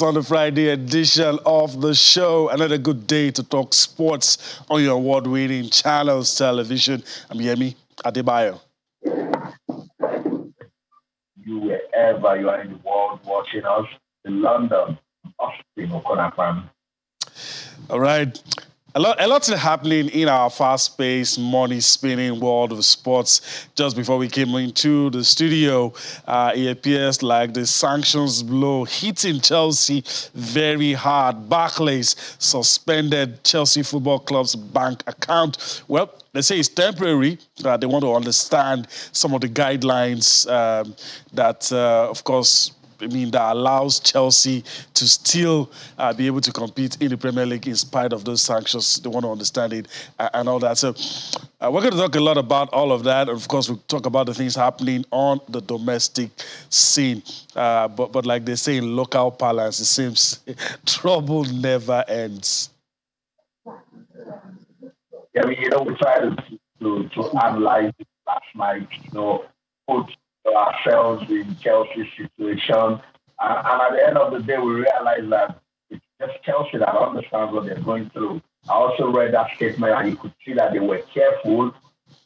On the Friday edition of the show. Another good day to talk sports on your award-winning channels television. I'm Yemi Adebayo. You wherever you are in the world watching us in London, Austin, Okonafam. All right. A lot is happening in our fast-paced, money-spinning world of sports. Just before we came into the studio, it appears like the sanctions blow hitting Chelsea very hard. Barclays suspended Chelsea Football Club's bank account. Well, they say it's temporary. They want to understand some of the guidelines that, of course, that allows Chelsea to still be able to compete in the Premier League in spite of those sanctions. They want to understand it and all that. So we're going to talk a lot about all of that. Of course, we'll talk about the things happening on the domestic scene. But like they say in local parlance, it seems trouble never ends. Yeah, we tried to analyze it last night, put ourselves in Chelsea's situation. And at the end of the day, we realized that it's just Chelsea that understands what they're going through. I also read that statement, and you could see that they were careful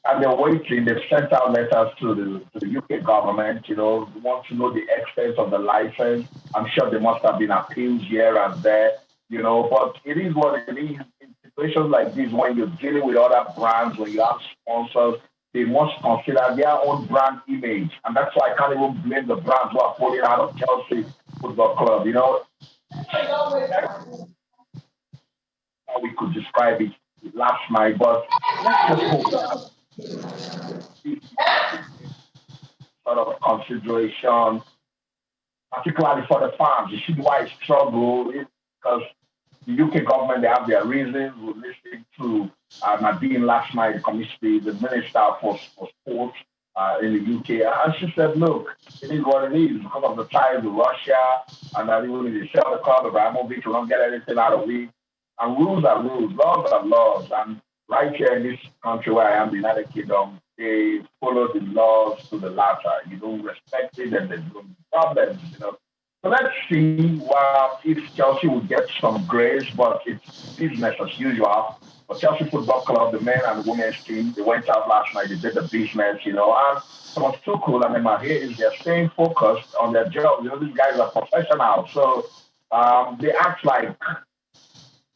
and they're waiting. They've sent out letters to the UK government, want to know the extent of the license. I'm sure there must have been appeals here and there, but it is what it is. In situations like this, when you're dealing with other brands, when you have sponsors, they must consider their own brand image. And that's why I can't even blame the brands who are pulling out of Chelsea Football Club, How we could describe it last night, but let's just hope that sort of consideration, particularly for the fans. You see why it's trouble is because the UK government, they have their reasons. We're listening to Nadal last night, the Minister for Sport in the UK. And she said, look, it is what it is because of the ties with Russia and that even if they sell the club, Abramovich will not get anything out of it. And rules are rules, laws are laws. And right here in this country where I am, the United Kingdom, they follow the laws to the latter. You don't respect it, and there's no problems, So let's see if Chelsea will get some grace, but it's business as usual. For Chelsea Football Club, the men and the women's team, they went out last night, they did the business, and Thomas Tuchel and Emma Hayes, they're staying focused on their job. These guys are professionals, so they act like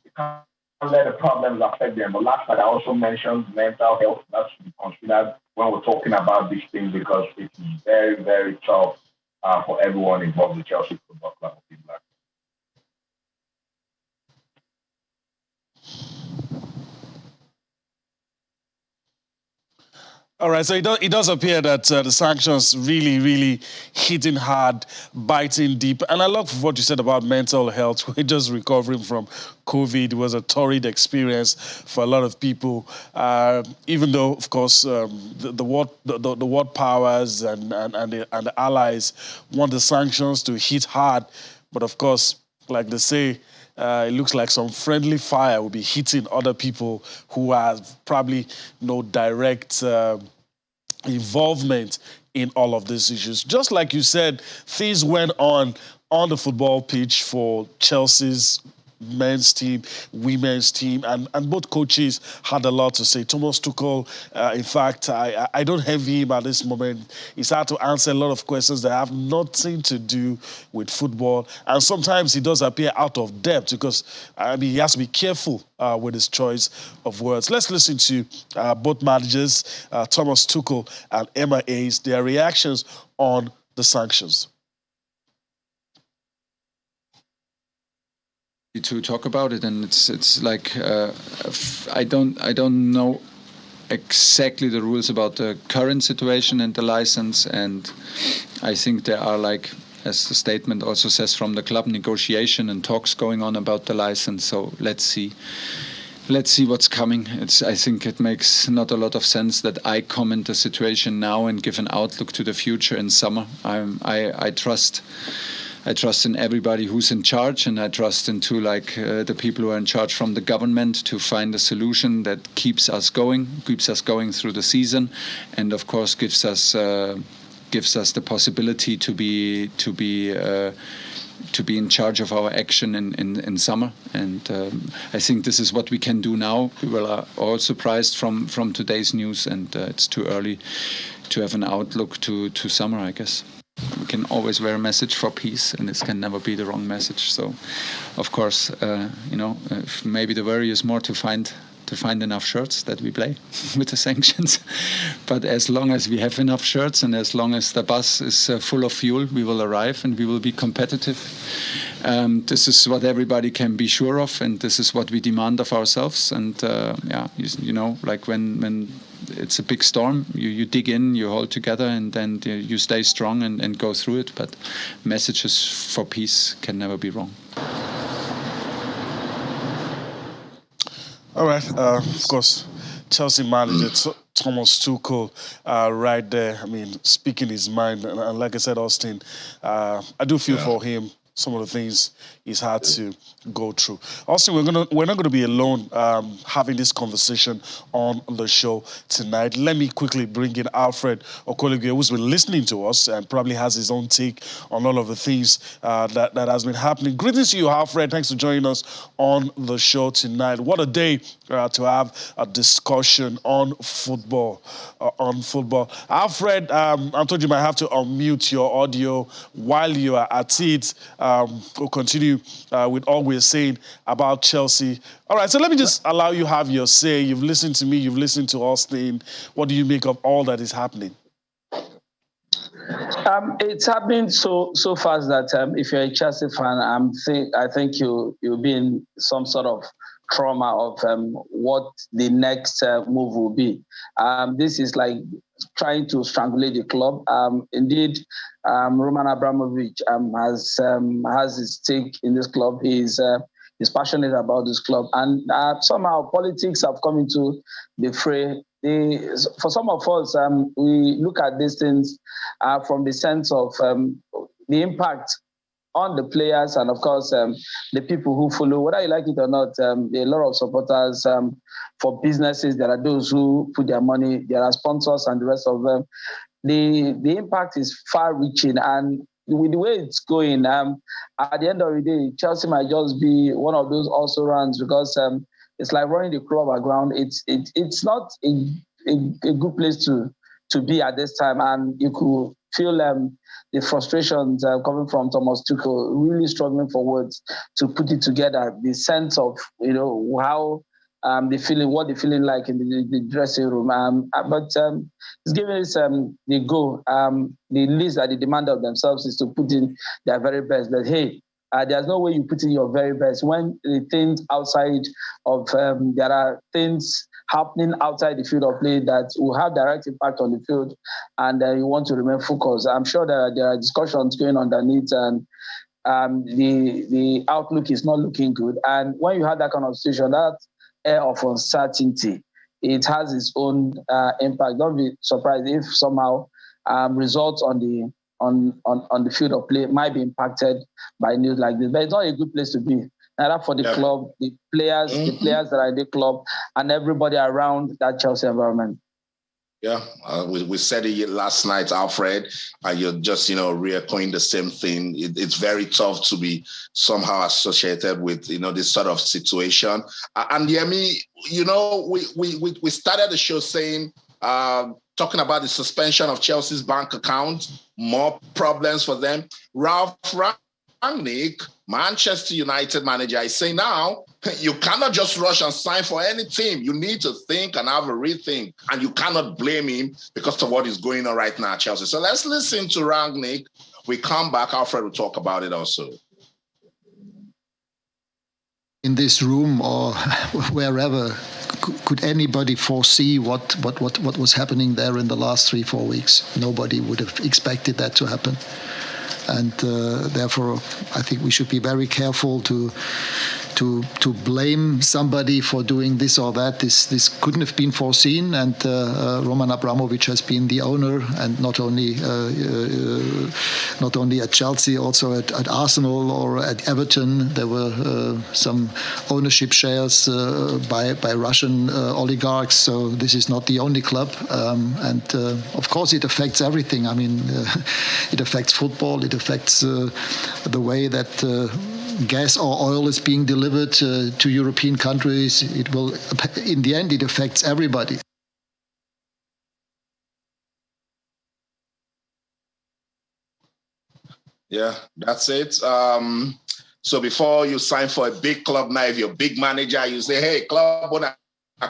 they can't let the problems affect them. But last night I also mentioned mental health. That's to be considered when we're talking about these things because it's very, very tough for everyone involved with Chelsea Football Club. All right, so it does appear that the sanctions really hitting hard, biting deep. And I love what you said about mental health. We're just recovering from COVID. It was a torrid experience for a lot of people, even though, of course, the world powers and the allies want the sanctions to hit hard. But of course, like they say, it looks like some friendly fire will be hitting other people who have probably no direct involvement in all of these issues. Just like you said, things went on the football pitch for Chelsea's men's team, women's team, and both coaches had a lot to say. Thomas Tuchel, in fact, I don't envy him at this moment. He's had to answer a lot of questions that have nothing to do with football, and sometimes he does appear out of depth because, he has to be careful with his choice of words. Let's listen to both managers, Thomas Tuchel and Emma Hayes, their reactions on the sanctions. To talk about it, and it's like I don't know exactly the rules about the current situation and the license, and I think there are, like, as the statement also says from the club, negotiation and talks going on about the license. So let's see what's coming. I think it makes not a lot of sense that I comment the situation now and give an outlook to the future in summer. I trust in everybody who's in charge, and I trust into the people who are in charge from the government to find a solution that keeps us going through the season, and of course gives us the possibility to be to be in charge of our action in summer. And I think this is what we can do now. We were all surprised from today's news, and it's too early to have an outlook to summer, I guess. We can always wear a message for peace, and this can never be the wrong message. So, of course, maybe the worry is more to find enough shirts that we play with the sanctions. But as long as we have enough shirts and as long as the bus is full of fuel, we will arrive and we will be competitive. This is what everybody can be sure of, and this is what we demand of ourselves. And like when it's a big storm, you dig in, you hold together, and then you stay strong and go through it. But messages for peace can never be wrong. All right, of course, Chelsea manager Thomas Tuchel right there. I mean, speaking his mind, and like I said, Austin, I do feel for him. Some of the things he's had to go through. Austin, we're not going to be alone having this conversation on the show tonight. Let me quickly bring in Alfred Okoligwe, who's been listening to us and probably has his own take on all of the things that has been happening. Greetings to you, Alfred. Thanks for joining us on the show tonight. What a day to have a discussion on football. Alfred, I told you might have to unmute your audio while you are at it. We'll continue with all we're saying about Chelsea. All right, so let me just allow you have your say. You've listened to me, you've listened to Austin. What do you make of all that is happening? It's happening so fast that if you're a Chelsea fan, I think you'll be in some sort of trauma of what the next move will be. This is like trying to strangulate the club. Indeed, Roman Abramovich has his stake in this club. He's passionate about this club, and somehow politics have come into the fray. For some of us, we look at these things from the sense of the impact on the players and, of course, the people who follow. Whether you like it or not, there are a lot of supporters. For businesses, there are those who put their money, there are sponsors and the rest of them. The impact is far-reaching, and with the way it's going, at the end of the day, Chelsea might just be one of those also runs, because it's like running the club aground. It's not a good place to be at this time, and you could feel the frustrations coming from Thomas Tuchel, really struggling for words to put it together. The sense of how the feeling, what they're feeling like in the dressing room. But it's giving us the go. The least that they demand of themselves is to put in their very best. But hey, there's no way you put in your very best when the things outside of there are things happening outside the field of play that will have direct impact on the field, and you want to remain focused. I'm sure that there are discussions going underneath, and the outlook is not looking good. And when you have that kind of situation, that air of uncertainty, it has its own impact. Don't be surprised if somehow results on the field of play might be impacted by news like this. But it's not a good place to be. Neither for the club, the players that are in the club, and everybody around that Chelsea environment. Yeah, we said it last night, Alfred. You're just, re-echoing the same thing. It's very tough to be somehow associated with, this sort of situation. And Yemi, we started the show saying, talking about the suspension of Chelsea's bank account, more problems for them. Ralph Rangnick, Manchester United manager, is saying now, you cannot just rush and sign for any team. You need to think and have a rethink. And you cannot blame him because of what is going on right now at Chelsea. So let's listen to Rangnick. We come back. Alfred will talk about it also. In this room or wherever, could anybody foresee what was happening there in the last 3-4 weeks? Nobody would have expected that to happen. And therefore, I think we should be very careful to to blame somebody for doing this or that, this couldn't have been foreseen. And Roman Abramovich has been the owner, and not only at Chelsea, also at Arsenal or at Everton. There were some ownership shares by Russian oligarchs. So this is not the only club, and of course it affects everything. I mean, it affects football. It affects the way that gas or oil is being delivered to European countries. It will, in the end, it affects everybody. Yeah, that's it. So before you sign for a big club now, if you're a big manager, you say, hey, club owner,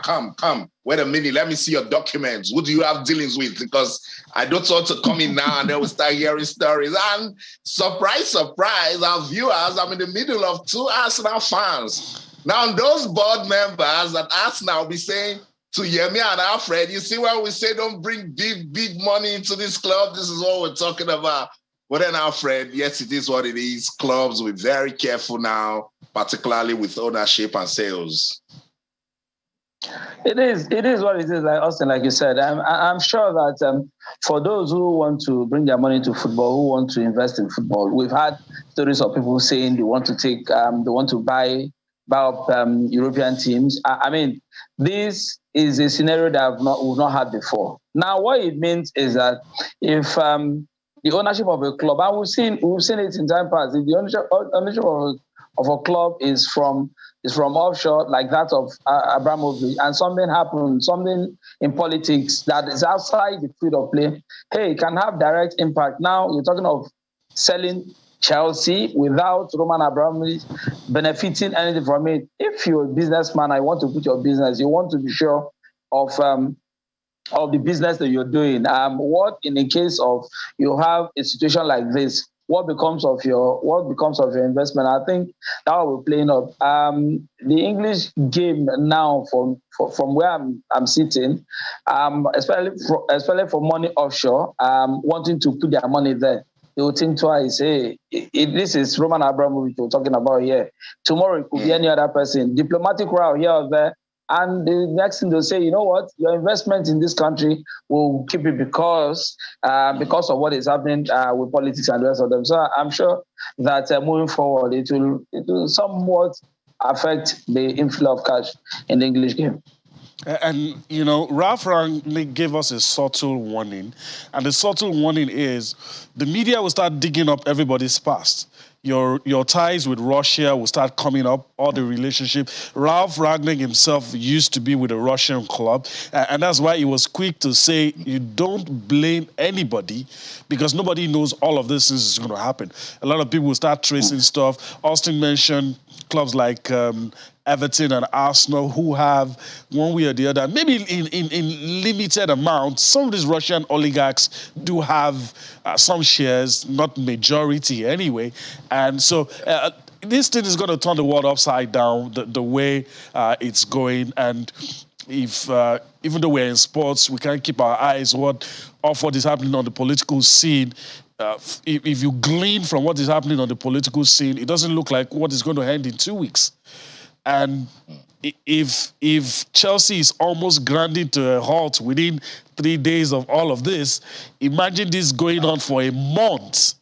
come. Wait a minute, let me see your documents. Who do you have dealings with? Because I don't want to come in now and then we start hearing stories. And surprise, our viewers, I'm in the middle of two Arsenal fans. Now, those board members at Arsenal will be saying to Yemi and Alfred, you see when we say don't bring big money into this club, this is what we're talking about. But then, Alfred, yes, it is what it is. Clubs, we're very careful now, particularly with ownership and sales. It is what it is, like Austin, like you said. I'm sure that for those who want to bring their money to football, who want to invest in football, we've had stories of people saying they want to buy up European teams. I mean, this is a scenario that we've not had before. Now, what it means is that if the ownership of a club, and we've seen it in time past, if the ownership of a club is from offshore, like that of Abramovich, and something happens, something in politics that is outside the field of play, hey, it can have direct impact. Now you're talking of selling Chelsea without Roman Abramovich benefiting anything from it. If you're a businessman, I want to put your business, you want to be sure of the business that you're doing. What in the case of you have a situation like this, what becomes of your investment? I think that we're playing up. The English game now, from where I'm sitting, especially for money offshore, wanting to put their money there, they will think twice. Hey, this is Roman Abramovich we're talking about here. Tomorrow it could be any other person. Diplomatic row here or there. And the next thing they'll say, you know what, your investment in this country will keep it because of what is happening with politics and the rest of them. So I'm sure that moving forward, it will somewhat affect the inflow of cash in the English game. And, Ralph Rangnick gave us a subtle warning. And the subtle warning is the media will start digging up everybody's past. Your ties with Russia will start coming up, all the relationship. Ralph Rangnick himself used to be with a Russian club, and that's why he was quick to say you don't blame anybody because nobody knows all of this is going to happen. A lot of people will start tracing stuff. Austin mentioned clubs like Everton and Arsenal who have one way or the other, maybe in limited amounts. Some of these Russian oligarchs do have some shares, not majority anyway. And so this thing is going to turn the world upside down the way it's going. And if even though we're in sports, we can't keep our eyes off what is happening on the political scene. If you glean from what is happening on the political scene, it doesn't look like what is going to end in 2 weeks. And if Chelsea is almost grinding to a halt within 3 days of all of this, imagine this going on for a month.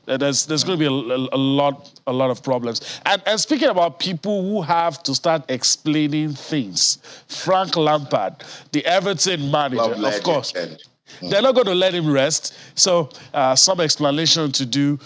There's going to be a lot of problems. And speaking about people who have to start explaining things, Frank Lampard, the Everton manager, of course. They're not going to let him rest. So some explanation to do.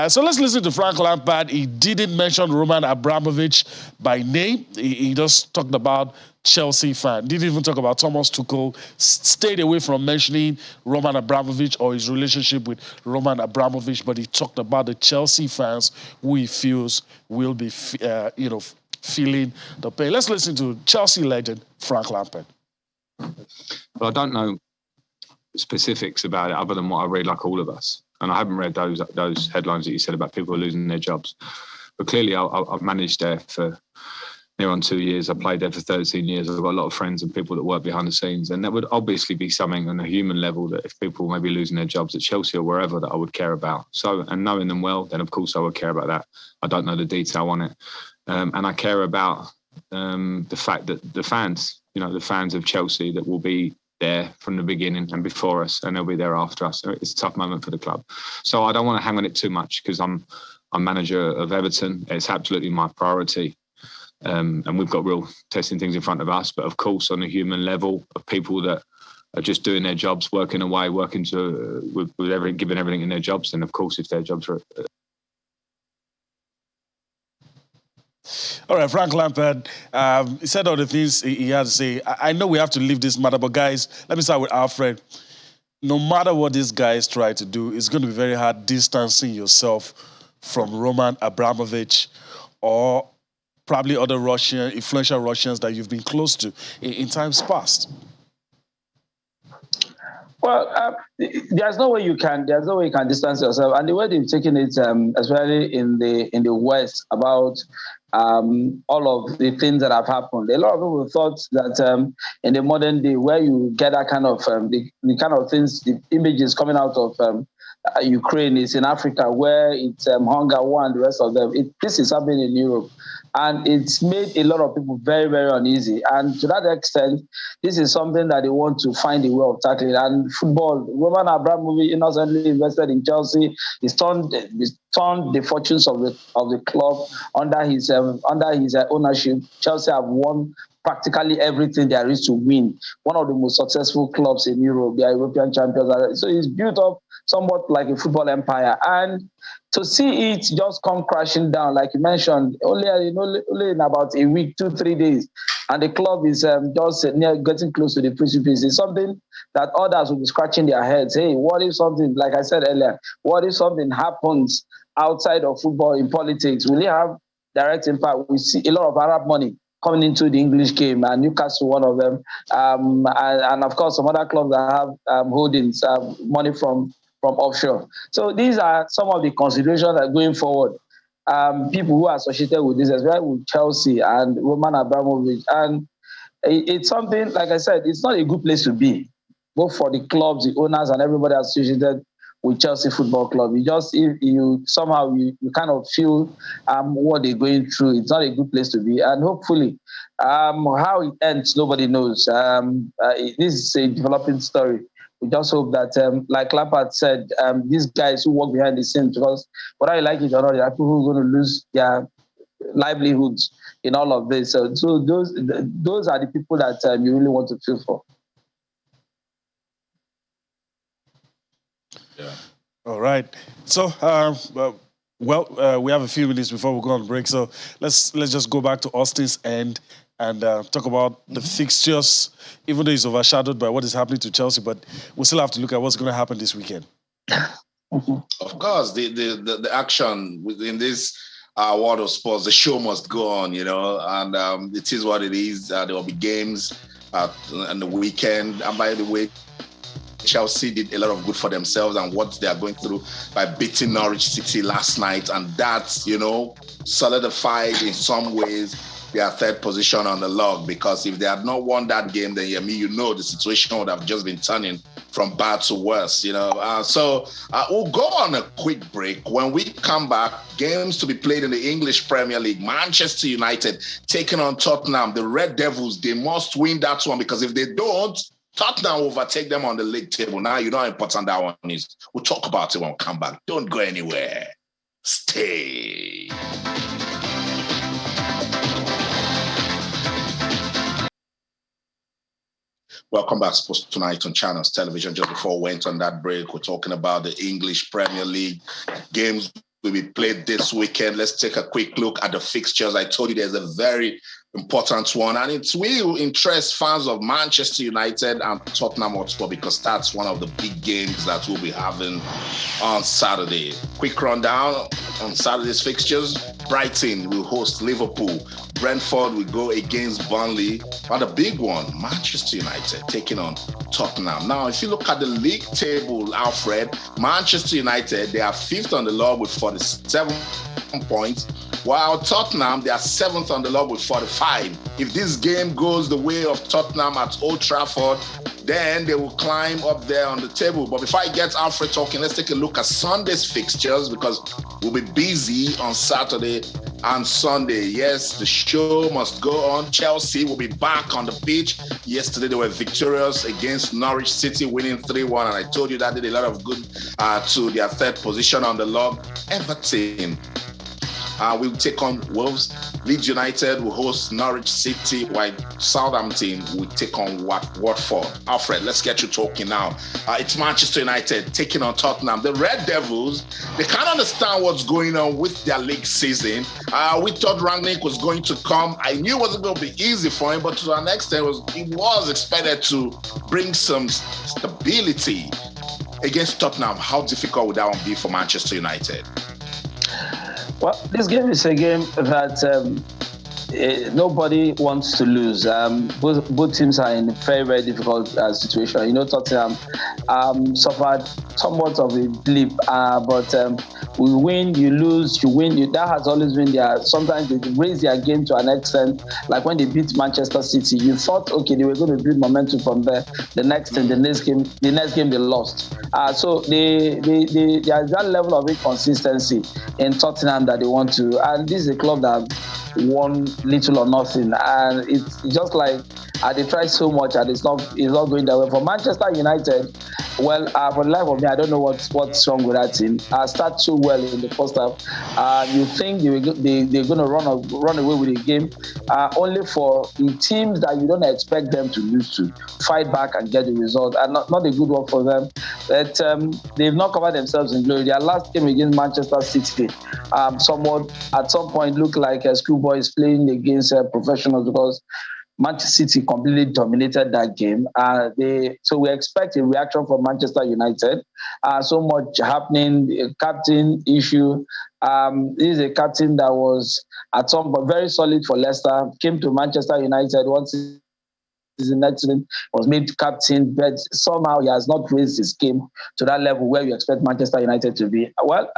So let's listen to Frank Lampard. He didn't mention Roman Abramovich by name. He just talked about Chelsea fan. Didn't even talk about Thomas Tuchel. Stayed away from mentioning Roman Abramovich or his relationship with Roman Abramovich, but he talked about the Chelsea fans who he feels will be, feeling the pain. Let's listen to Chelsea legend Frank Lampard. Well, I don't know specifics about it other than what I read, like all of us. And I haven't read those headlines that you said about people losing their jobs. But clearly, I've managed there for near on 2 years. I played there for 13 years. I've got a lot of friends and people that work behind the scenes. And that would obviously be something on a human level that if people may be losing their jobs at Chelsea or wherever that I would care about. So, and knowing them well, then of course I would care about that. I don't know the detail on it. And I care about the fact that the fans, the fans of Chelsea that will be there from the beginning and before us, and they'll be there after us. So it's a tough moment for the club. So I don't want to hang on it too much because I'm manager of Everton. It's absolutely my priority. And we've got real testing things in front of us. But of course, on a human level, of people that are just doing their jobs, working away, working with everything, giving everything in their jobs, then of course, if their jobs are... All right, Frank Lampard, he said all the things he had to say. I know we have to leave this matter, but guys, let me start with Alfred. No matter what these guys try to do, it's going to be very hard distancing yourself from Roman Abramovich or probably other influential Russians that you've been close to in times past. Well, there's no way you can distance yourself, and the way they've taken it, especially in the West, about all of the things that have happened. A lot of people thought that in the modern day, where you get that kind of the kind of things, the images coming out of Ukraine is in Africa, where it's hunger war and the rest of them. This is happening in Europe. And it's made a lot of people very, very uneasy. And to that extent, this is something that they want to find a way of tackling. And football, Roman Abramovich innocently invested in Chelsea. He's turned the fortunes of the club under his ownership. Chelsea have won practically everything there is to win. One of the most successful clubs in Europe. They are European champions. So he's built up somewhat like a football empire. And to see it just come crashing down, like you mentioned, only in about a week, 2-3 days, and the club is just getting close to the precipice, is something that others will be scratching their heads. Hey, what if something, like I said earlier, what if something happens outside of football in politics? Will it have direct impact? We see a lot of Arab money coming into the English game, and Newcastle, one of them, and of course some other clubs that have holdings, money from offshore. So these are some of the considerations that going forward, people who are associated with this, especially with Chelsea and Roman Abramovich. And it's something, like I said, it's not a good place to be, both for the clubs, the owners, and everybody associated with Chelsea Football Club. You somehow kind of feel what they're going through. It's not a good place to be. And hopefully, how it ends, nobody knows. This is a developing story. We just hope that, like Lampard said, these guys who work behind the scenes, because whether you like it or not, there are people who are going to lose their livelihoods in all of this. So those are the people that you really want to feel for. Yeah. All right. So, we have a few minutes before we go on break. So let's just go back to Austin's end and talk about the fixtures, even though it's overshadowed by what is happening to Chelsea, but we still have to look at what's going to happen this weekend. Of course, the action in this world of sports, the show must go on, and it is what it is. There will be games on the weekend. And by the way, Chelsea did a lot of good for themselves and what they are going through by beating Norwich City last night. And that's, solidified in some ways their third position on the log, because if they had not won that game, then the situation would have just been turning from bad to worse, So we'll go on a quick break. When we come back, games to be played in the English Premier League. Manchester United taking on Tottenham. The Red Devils, they must win that one, because if they don't, Tottenham will overtake them on the league table. Now, you know how important that one is. We'll talk about it when we come back. Don't go anywhere. Stay. Welcome back to Sports Tonight on Channels Television. Just before we went on that break, we're talking about the English Premier League games will be played this weekend. Let's take a quick look at the fixtures. I told you there's a very important one, and it will interest fans of Manchester United and Tottenham Hotspur, because that's one of the big games that we'll be having on Saturday. Quick rundown on Saturday's fixtures. Brighton will host Liverpool. Brentford will go against Burnley. But a big one, Manchester United taking on Tottenham. Now, if you look at the league table, Alfred, Manchester United, they are 5th on the log with 47 points, while Tottenham, they are 7th on the log with 45. If this game goes the way of Tottenham at Old Trafford, then they will climb up there on the table. But before I get Alfred talking, let's take a look at Sunday's fixtures, because we'll be busy on Saturday. on Sunday. Yes, the show must go on. Chelsea will be back on the pitch. Yesterday, they were victorious against Norwich City, winning 3-1. And I told you that did a lot of good to their third position on the log. Everton will take on Wolves. Leeds United will host Norwich City, while Southampton will take on Watford. Alfred, let's get you talking now. It's Manchester United taking on Tottenham. The Red Devils, they can't understand what's going on with their league season. We thought Rangnick was going to come. I knew it wasn't going to be easy for him, but to an extent, he was expected to bring some stability against Tottenham. How difficult would that one be for Manchester United? Well, this game is a game that nobody wants to lose. Both teams are in a very, very difficult situation. You know, Tottenham suffered somewhat of a blip, but we win, you lose, you win. That has always been there. Sometimes they raise their game to an extent, like when they beat Manchester City. You thought, okay, they were going to build momentum from there. The next game they lost. So there's that level of inconsistency in Tottenham that they want to. And this is a club that won little or nothing, and it's just like they tried so much and it's not going that way. For Manchester United, well, for the life of me, I don't know what's wrong with that team. Start so well in the first half. You think they're going to run away with the game, only for the teams that you don't expect them to lose to fight back and get the result, and not a good one for them. But they've not covered themselves in glory. Their last game against Manchester City, somewhat at some point looked like schoolboys playing against professionals, because Manchester City completely dominated that game. So we expect a reaction from Manchester United. So much happening, a captain issue. This is a captain that was at some point very solid for Leicester, came to Manchester United once an accident, was made captain, but somehow he has not raised his game to that level where you expect Manchester United to be. Well,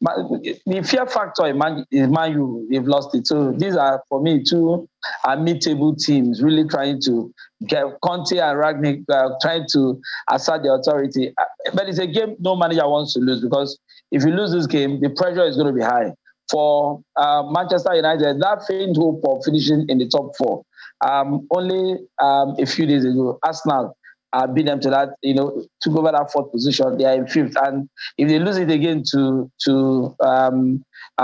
the fear factor is Man U, they've lost it. So these are, for me, two mid-table teams really trying to get Conte and Rangnick trying to assert the authority. But it's a game no manager wants to lose, because if you lose this game, the pressure is going to be high. For Manchester United, that faint hope of finishing in the top four. Only a few days ago, Arsenal beat them to that, took over that fourth position. They are in fifth, and if they lose it again to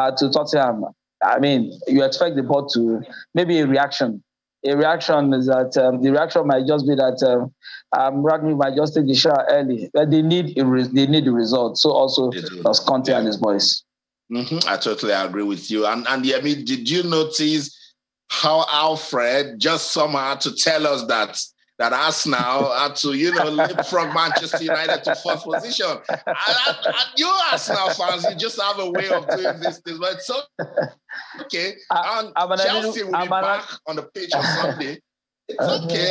Tottenham, I mean, you expect the board to maybe a reaction. A reaction is that the reaction might just be that Ragnick might just take the shot early, but they need the result. So also does Conte and his boys. Mm-hmm. I totally agree with you. And Yemi, did you notice how Alfred just somehow had to tell us that Arsenal had to, leapfrog Manchester United to fourth position? You Arsenal fans, you just have a way of doing this thing, but it's okay. And Chelsea will be back on the pitch on Sunday. It's okay.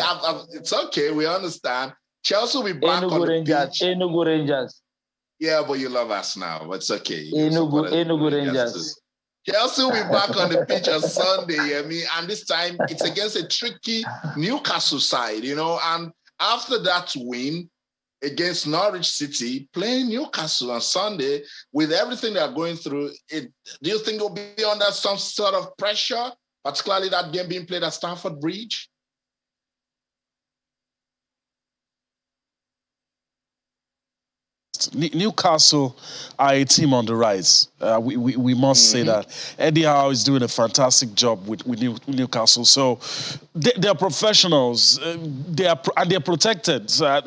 It's okay. We understand. Chelsea will be back on the pitch. Enugu Rangers. Yeah, but you love Arsenal. But it's okay. Enugu Rangers. Chelsea will be back on the pitch on Sunday, and this time it's against a tricky Newcastle side, and after that win against Norwich City, playing Newcastle on Sunday, with everything they're going through, do you think they'll be under some sort of pressure, particularly that game being played at Stamford Bridge? Newcastle are a team on the rise. We must say that. Eddie Howe is doing a fantastic job with Newcastle. So they're professionals. They're protected. So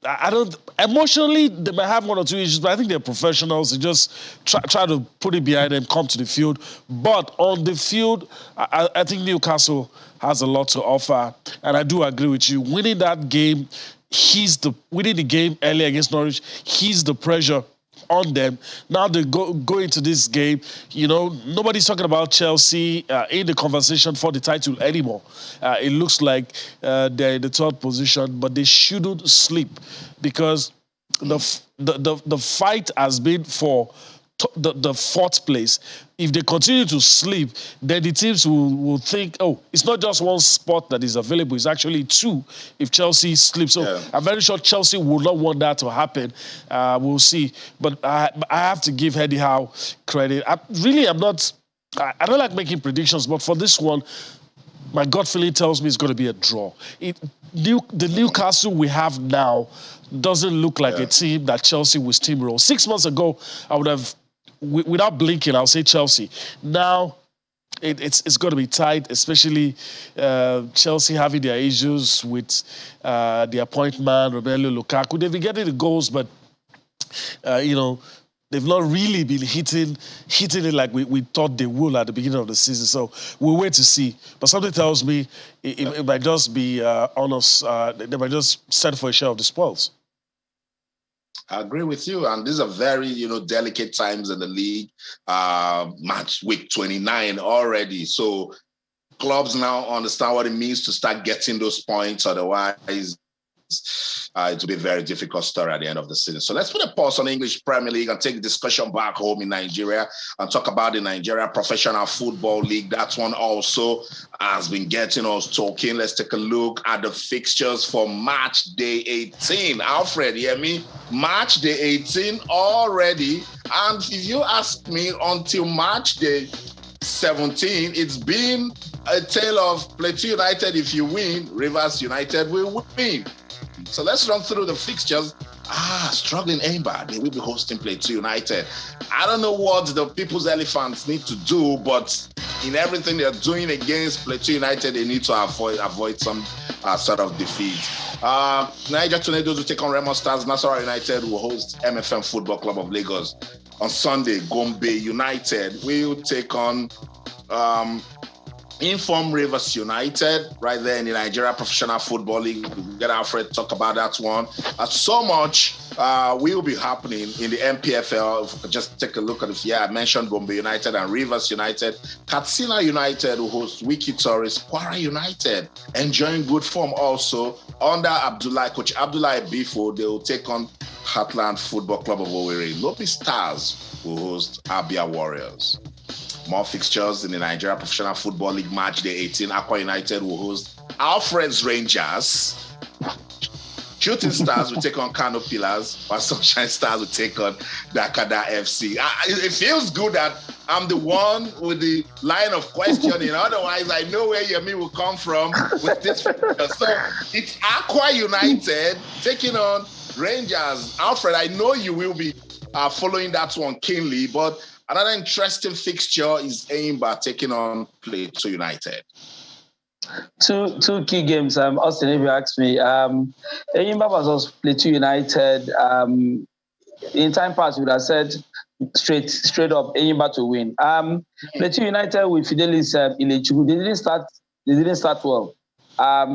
I don't emotionally they might have one or two issues, but I think they're professionals. They just try to put it behind them, come to the field. But on the field, I think Newcastle has a lot to offer, and I do agree with you. Winning that game. Winning the game earlier against Norwich, he's the pressure on them. Now they go into this game, nobody's talking about Chelsea in the conversation for the title anymore. It looks like they're in the third position, but they shouldn't sleep, because the fight has been for the fourth place. If they continue to sleep, then the teams will think, it's not just one spot that is available, it's actually two if Chelsea sleeps. So I'm very sure Chelsea would not want that to happen. We'll see. But I have to give Eddie Howe credit. I'm not I don't like making predictions, but for this one, my gut feeling tells me it's going to be a draw. The Newcastle we have now doesn't look like a team that Chelsea will steamroll. 6 months ago, I would have, without blinking, I'll say Chelsea. Now, it's going to be tight, especially Chelsea having their issues with the appointment man, Romelu Lukaku. They've been getting the goals, but, they've not really been hitting it like we thought they would at the beginning of the season. So we'll wait to see. But something tells me it might just be honest. They might just settle for a share of the spoils. I agree with you. And these are very, delicate times in the league. Match week 29 already. So clubs now understand what it means to start getting those points. Otherwise, it will be a very difficult story at the end of the season. So let's put a pause on the English Premier League and take the discussion back home in Nigeria and talk about the Nigeria Professional Football League. That one also has been getting us talking. Let's take a look at the fixtures for match day 18. Alfred, you hear me? Match day 18 already. And if you ask me, until match day 17, it's been a tale of Plateau United. If you win, Rivers United will win. So let's run through the fixtures. Struggling Amber, they will be hosting Plateau United. I don't know what the People's Elephants need to do, but in everything they're doing against Plateau United, they need to avoid some sort of defeat. Niger Tornadoes will take on Remo Stars. Nasarawa United will host MFM Football Club of Lagos. On Sunday, Gombe United will take on Inform Rivers United right there in the Nigeria Professional Football League. We'll get Alfred to talk about that one. So much will be happening in the NPFL. Just take a look at it. I mentioned Gombe United and Rivers United. Katsina United will host Wiki Tourist. Kwara United enjoying good form also under Coach Abdullah Bifo. They will take on Heartland Football Club of Owerri. Lopi Stars will host Abia Warriors. More fixtures in the Nigeria Professional Football League match day 18. Aqua United will host Alfred's Rangers. Shooting Stars will take on Kano Pillars, while Sunshine Stars will take on Dakada FC. It feels good that I'm the one with the line of questioning. Otherwise, I know where Yemi will come from with this fixture. So it's Aqua United taking on Rangers. Alfred, I know you will be following that one keenly, but another interesting fixture is Eimba taking on Plateau United. Two key games. Austin, if you ask me, Eimba versus Plateau United. In time past, we would have said straight up Eimba to win. Plateau United with Fidelis Ilechukwu, they didn't start well.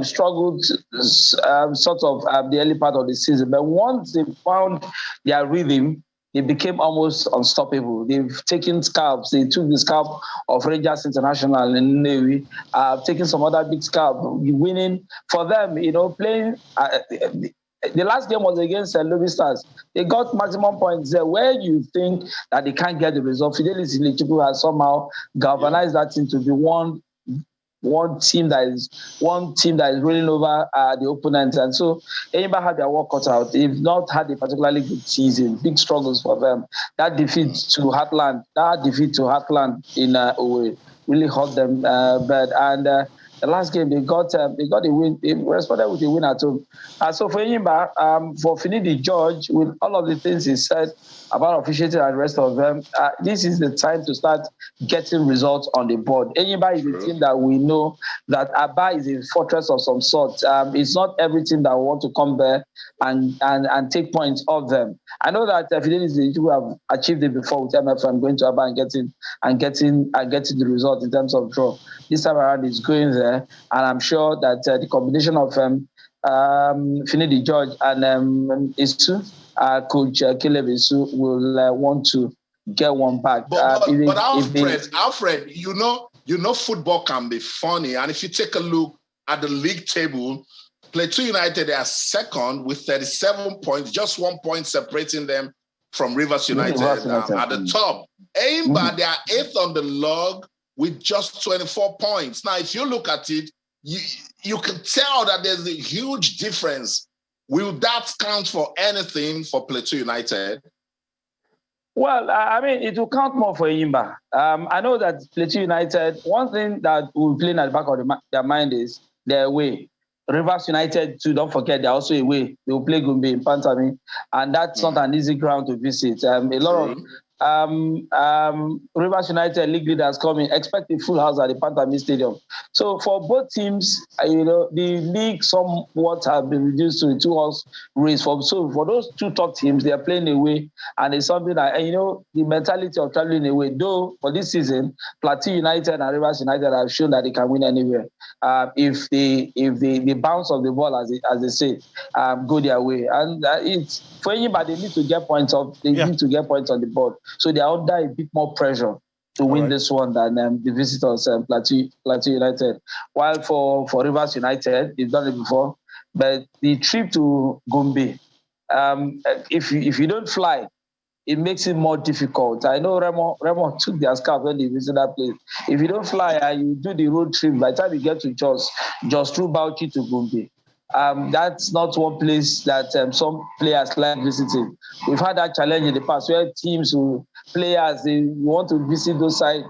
Struggled sort of the early part of the season, but once they found their rhythm, they became almost unstoppable. They've taken scalps. They took the scalp of Rangers International in Navy, taking some other big scalp, winning for them. Playing. The last game was against Lobby Stars. They got maximum points there. Where you think that they can't get the result, Fidelis Ilechukwu has somehow galvanized that team to be one team that is rolling over the opponent. And so Eimba had their work cut out. They've not had a particularly good season. Big struggles for them. That defeat to Heartland in Owerri really hurt them bad. And the last game they got a win. They responded with a win at home. So for Eimba, for Finidi George, with all of the things he said about officiating and the rest of them, this is the time to start getting results on the board. Eimba is a team that we know that Aba is a fortress of some sort. It's not every team that want to come there and take points off them. I know that Fidelis have achieved it before with MFM, going to Aba and getting the result in terms of draw. This time around is going there, and I'm sure that the combination of Finidi George and Isu, Coach Caleb Isu, will want to get one back. But Alfred, you know, football can be funny, and if you take a look at the league table, Plateau United are second with 37 points, just 1 point separating them from Rivers United at the top. Eimba, they are eighth on the log with just 24 points. Now, if you look at it, you can tell that there's a huge difference. Will that count for anything for Plateau United? Well, I mean, it will count more for Yimba. I know that Plateau United, one thing that will play in the back of their mind is their away. Rivers United, too, don't forget, they're also away. They will play Gumbi in Pantami, and that's not an easy ground to visit. A lot of Rivers United league leaders coming, expect a full house at the Pantami Stadium. So for both teams, the league somewhat have been reduced to a 2-horse race. So for those two top teams, they are playing away, and it's something that, the mentality of traveling away. Though for this season, Plateau United and Rivers United have shown that they can win anywhere if the bounce of the ball, as they say, go their way. And it's for anybody, they need to get points off. They need to get points on the board. So they are under a bit more pressure to win this one than the visitors, Plateau United. While for Rivers United, they've done it before. But the trip to Gombe, if you don't fly, it makes it more difficult. I know Remo took their scarf when they visited that place. If you don't fly and you do the road trip, by the time you get to Jos through Bauchi to Gombe, that's not one place that some players like visiting. We've had that challenge in the past where players, they want to visit those sites,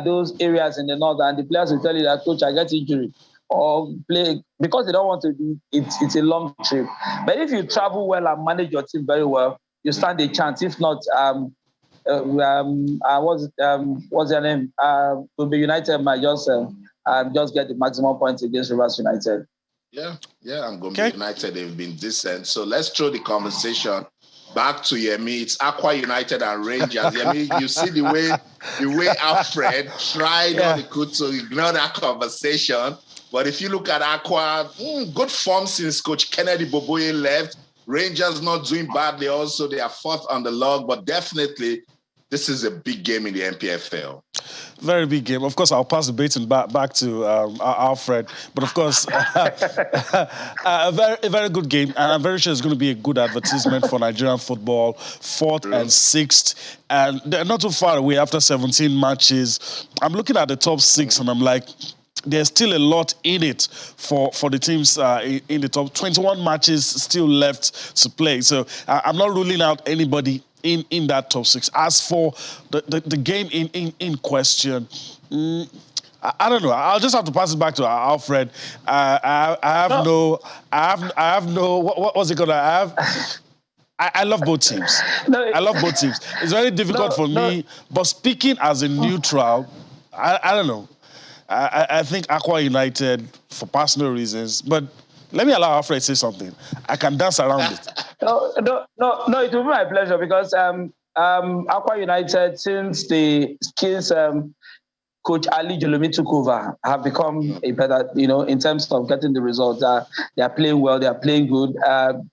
those areas in the north, and the players will tell you that, coach, I get injury, or play, because they don't want to do it. It's a long trip. But if you travel well and manage your team very well, you stand a chance. If not, what's their name? Gombe United might just get the maximum points against Rivers United. Yeah, and Gombe United, they've been decent. So let's throw the conversation back to Yemi. It's Aqua United and Rangers. Yemi, you see the way Alfred tried all he could to ignore that conversation. But if you look at Aqua, good form since Coach Kennedy Boboye left. Rangers not doing badly also. They are fourth on the log, but definitely this is a big game in the NPFL. Very big game. Of course, I'll pass the baton back to Alfred. But of course, a very good game. And I'm very sure it's going to be a good advertisement for Nigerian football. Fourth and sixth. And they're not too far away after 17 matches. I'm looking at the top six and I'm like, there's still a lot in it for the teams in the top. 21 matches still left to play. So I'm not ruling out anybody in that top six. As for the game in question, I don't know. I'll just have to pass it back to Alfred. I have no. What was it called? I love both teams. I love both teams. It's very difficult for me. But speaking as a neutral, I don't know. I think Aqua United for personal reasons, but let me allow Alfred to say something. I can dance around it. No, it will be my pleasure because Aqua United, since Coach Ali Jolomi took over, have become a better, in terms of getting the results. They are playing well, they are playing good,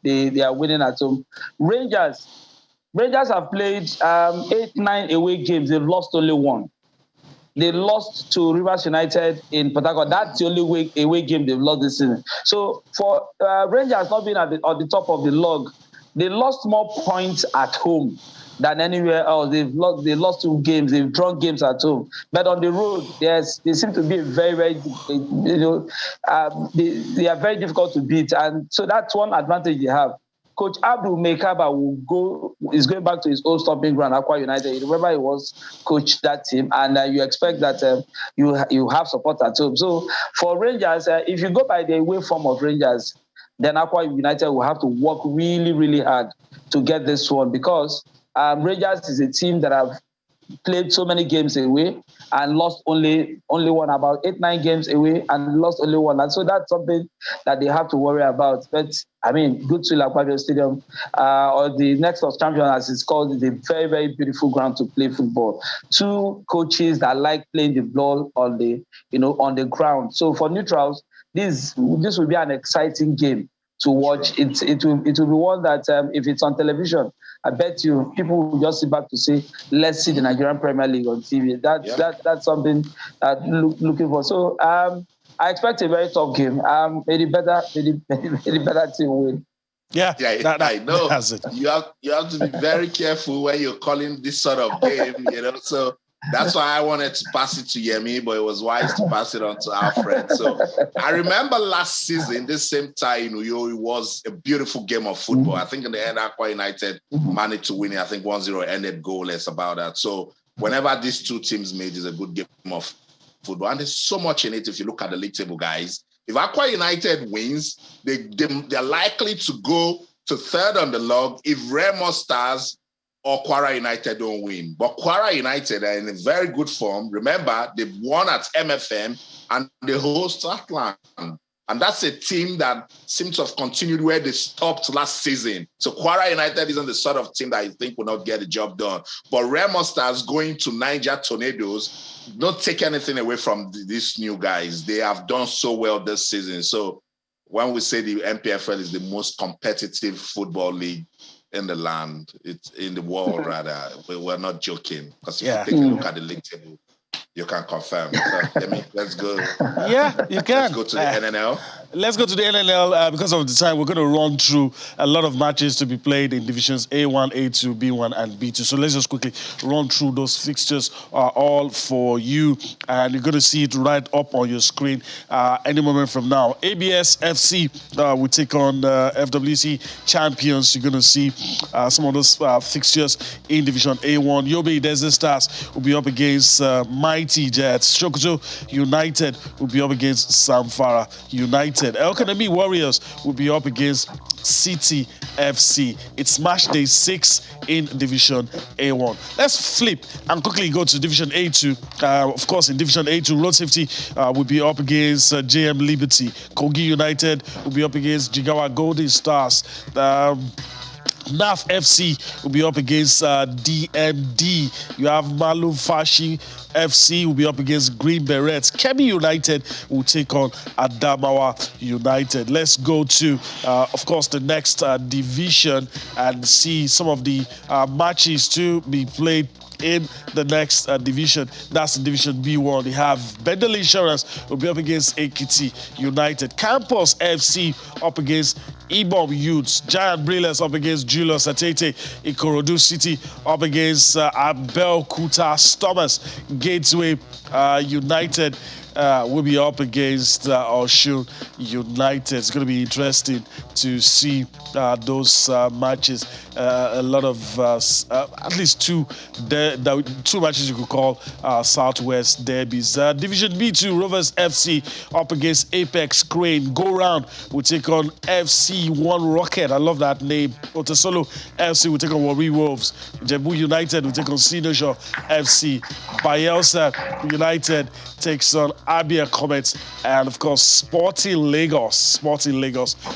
they are winning at home. Rangers have played 8-9 away games, they've lost only one. They lost to Rivers United in Port Harcourt. That's the only away game they've lost this season. So for Rangers not being at the top of the log, they lost more points at home than anywhere else. They lost 2 games. They've drawn games at home. But on the road, they seem to be very, very, they are very difficult to beat. And so that's one advantage they have. Coach Abdul Mekaba is going back to his old stomping ground, Aqua United. You remember he was coach that team, and you expect that you have support at home. So for Rangers, if you go by the away form of Rangers, then Aqua United will have to work really, really hard to get this one because Rangers is a team that have played so many games away and lost only one, about 8-9 games away and lost only one. And so that's something that they have to worry about. But I mean, good to Lampard Stadium or the next of champion, as it's called, is a very, very beautiful ground to play football. 2 coaches that like playing the ball on the ground. So for neutrals, this will be an exciting game to watch. Sure. It will be one that if it's on television, I bet you people will just sit back to say, let's see the Nigerian Premier League on TV. That's something looking for. So I expect a very tough game. Maybe better team win. Yeah, I know. You have to be very careful when you're calling this sort of game. So that's why I wanted to pass it to Yemi, but it was wise to pass it on to Alfred. So I remember last season, this same time in Uyo, it was a beautiful game of football. I think in the end, Aqua United managed to win it. I think 1-0 ended goalless about that. So whenever these two teams made, is a good game of football. And there's so much in it if you look at the league table, guys. If Aqua United wins, they're likely to go to third on the log if Remo Stars or Kwara United don't win. But Kwara United are in a very good form. Remember, they've won at MFM and they host Atlant. And that's a team that seems to have continued where they stopped last season. So Kwara United isn't the sort of team that you think will not get the job done. But Remo Stars going to Niger Tornadoes, don't take anything away from these new guys. They have done so well this season. So when we say the NPFL is the most competitive football league in the land, it's in the world rather, we're not joking. Because if you take a look at the league table, you can confirm. So, let's go. Yeah, you can. Let's go to the NNL. Let's go to the NNL. Because of the time, we're going to run through a lot of matches to be played in divisions A1, A2, B1, and B2. So let's just quickly run through those fixtures all for you. And you're going to see it right up on your screen any moment from now. ABS FC will take on FWC champions. You're going to see some of those fixtures in Division A1. Yobe Desert Stars will be up against Mighty Jets. Sokoto United will be up against Samfara United. El Kanemi Warriors will be up against City FC. It's matchday 6 in Division A1. Let's flip and quickly go to Division A2. Of course, in Division A2, Road Safety will be up against JM Liberty. Kogi United will be up against Jigawa Golden Stars. NAF FC will be up against DMD. You have Malu Fashi FC will be up against Green Berets. Kemi United will take on Adamawa United. Let's go to, of course, the next division and see some of the matches to be played in the next division. That's in Division B1. They have Bendel Insurance will be up against Ekiti United. Campus FC up against Ibom Youths. Giant Brilliance up against Julius Atete. Ikorodu City up against Abel-Kuta Stormers. Gateway United will be up against Oshun United. It's going to be interesting to see those matches. A lot of, at least two matches you could call Southwest derbies. Division B2, Rovers FC up against Apex Crane. Go round will take on FC1 Rocket. I love that name. Otesolo FC will take on Warri Wolves. Jebu United will take on Sinosho FC. Bayelsa United takes on Abia Comets, and of course Sporting Lagos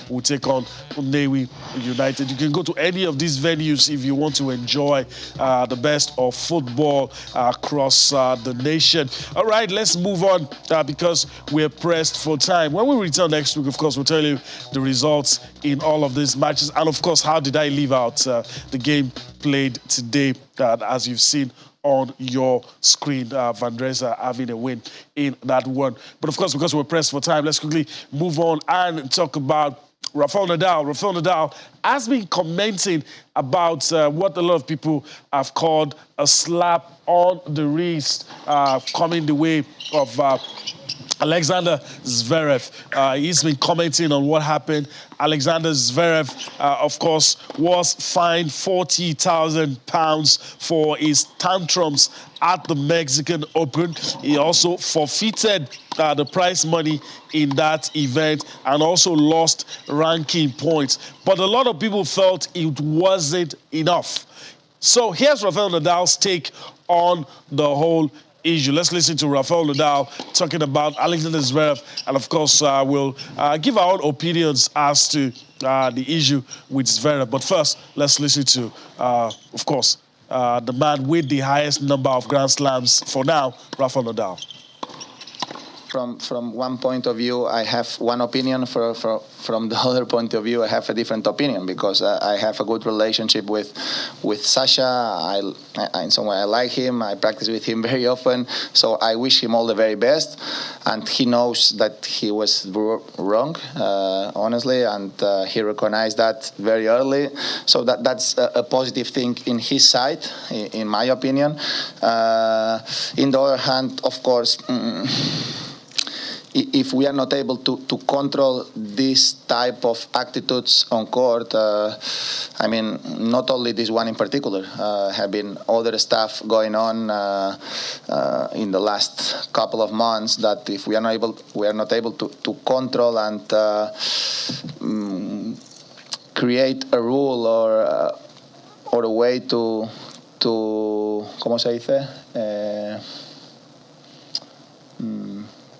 will take on Unewi United. You can go to any of these venues if you want to enjoy the best of football across the nation. All right, let's move on because we're pressed for time. When we return next week, of course, we'll tell you the results in all of these matches, and of course, how did I leave out the game played today, as you've seen on your screen, Van Dresa having a win in that one. But of course, because we're pressed for time, let's quickly move on and talk about Rafael Nadal. Rafael Nadal has been commenting about what a lot of people have called a slap on the wrist coming the way of Alexander Zverev. He's been commenting on what happened. Alexander Zverev, of course, was fined £40,000 for his tantrums at the Mexican Open. He also forfeited the prize money in that event and also lost ranking points. But a lot of people felt it wasn't enough. So here's Rafael Nadal's take on the whole issue. Let's listen to Rafael Nadal talking about Alexander Zverev, and of course we'll give our own opinions as to the issue with Zverev. But first, let's listen to, of course, the man with the highest number of Grand Slams for now, Rafael Nadal. from one point of view, I have one opinion. From the other point of view, I have a different opinion, because I have a good relationship with Sasha. In some way, I like him. I practice with him very often. So I wish him all the very best. And he knows that he was wrong, honestly, and he recognized that very early. So that's a positive thing in his side, in my opinion. In the other hand, of course, if we are not able to control this type of attitudes on court, I mean, not only this one in particular, have been other stuff going on in the last couple of months that if we are not able to control and create a rule or a way to ¿cómo se dice?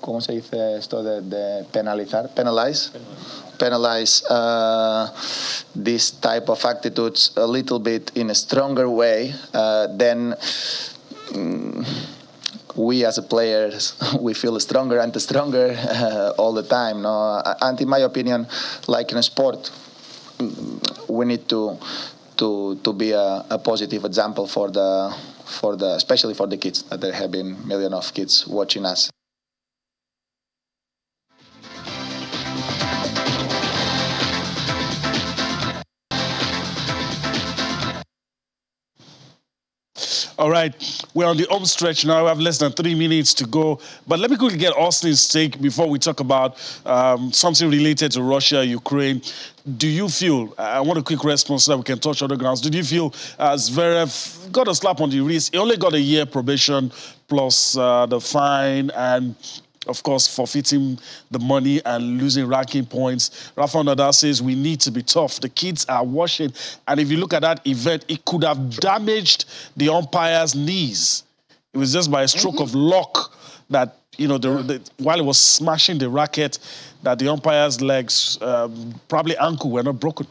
¿Cómo se dice esto de penalize this type of attitudes a little bit in a stronger way, then we as players, we feel stronger and stronger all the time. No? And in my opinion, like in a sport, we need to be a positive example for the especially for the kids. That there have been millions of kids watching us. All right, we're on the home stretch now. We have less than 3 minutes to go. But let me quickly get Austin's take before we talk about something related to Russia, Ukraine. Do you feel, I want a quick response so that we can touch other grounds. Did you feel Zverev got a slap on the wrist? He only got a year probation plus the fine and, of course, forfeiting the money and losing ranking points. Rafael Nadal says we need to be tough. The kids are watching. And if you look at that event, it could have damaged the umpire's knees. It was just by a stroke of luck that, you know, while he was smashing the racket, that the umpire's legs, probably ankle, were not broken.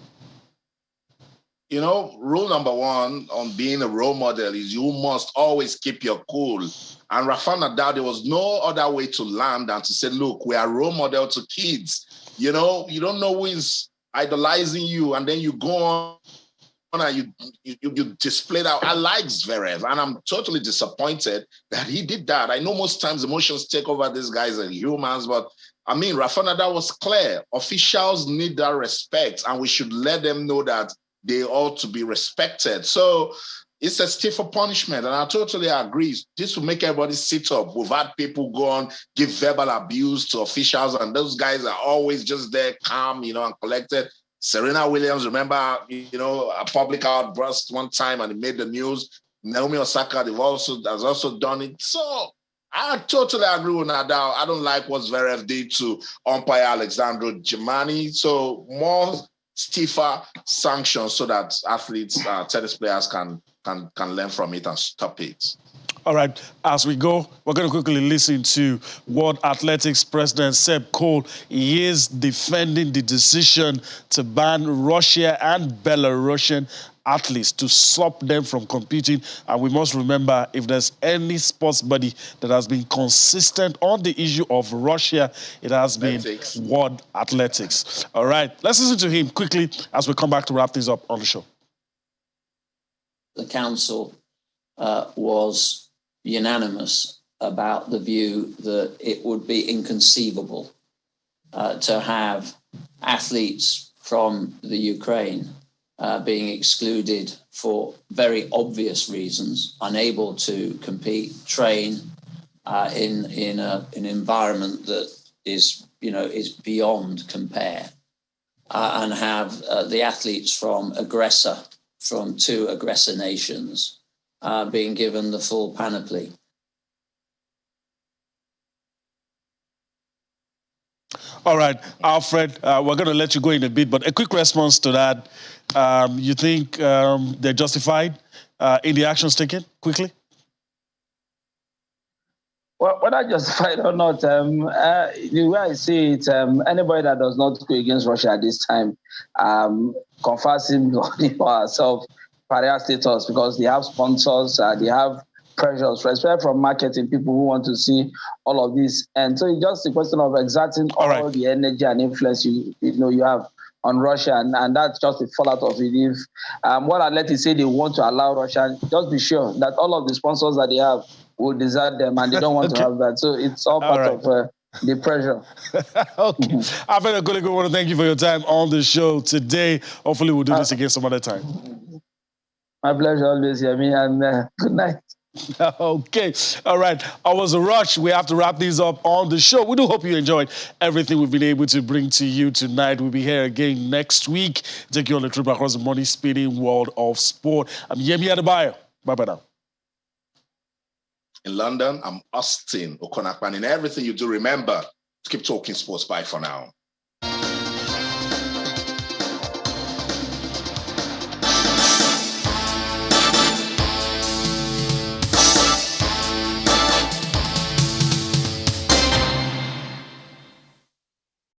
You know, rule number one on being a role model is you must always keep your cool. And Rafael Nadal, there was no other way to land than to say, look, we are role model to kids. You know, you don't know who is idolizing you, and then you go on and you display that. I like Zverev, and I'm totally disappointed that he did that. I know most times emotions take over. These guys are humans, but I mean, Rafael Nadal was clear. Officials need that respect, and we should let them know that they ought to be respected. So it's a stiffer punishment, and I totally agree. This will make everybody sit up. We've had people go on, give verbal abuse to officials, and those guys are always just there, calm, you know, and collected. Serena Williams, remember, you know, a public outburst one time, and it made the news. Naomi Osaka has also done it. So I totally agree with Nadal. I don't like what Zverev did to umpire Alexandro Germani. So more stiffer sanctions so that athletes, tennis players can learn from it and stop it. All right, as we go, we're going to quickly listen to World Athletics President Seb Cole. He is defending the decision to ban Russia and Belarusian athletes, to stop them from competing. And we must remember, if there's any sports body that has been consistent on the issue of Russia, it has been World Athletics. All right, let's listen to him quickly as we come back to wrap things up on the show. The council was unanimous about the view that it would be inconceivable to have athletes from the Ukraine being excluded for very obvious reasons, unable to compete, train in an environment that is beyond compare, and have the athletes from two aggressor nations being given the full panoply. All right, Alfred, we're going to let you go in a bit, but a quick response to that. You think they're justified in the actions taken? Quickly. Well, whether justified or not, the way I see it, anybody that does not go against Russia at this time confers him or herself pariah status, because they have sponsors, they have pressures, especially from marketing people who want to see all of this. And so it's just a question of exerting all the energy and influence you have on Russia, and that's just the fallout of it. If what athletes say they want to allow Russia, just be sure that all of the sponsors that they have will desert them, and they don't want to have that. So it's all part of the pressure. Okay. I better go. Want to thank you for your time on the show today. Hopefully we'll do this again some other time. My pleasure always, Yemi, and good night. Okay. All right. I was a rush. We have to wrap these up on the show. We do hope you enjoyed everything we've been able to bring to you tonight. We'll be here again next week. Take you on a trip across the money-spinning world of sport. I'm Yemi Adebayo. Bye-bye now. In London, I'm Austin Okonakpan. In everything you do, remember to keep talking sports. Bye for now.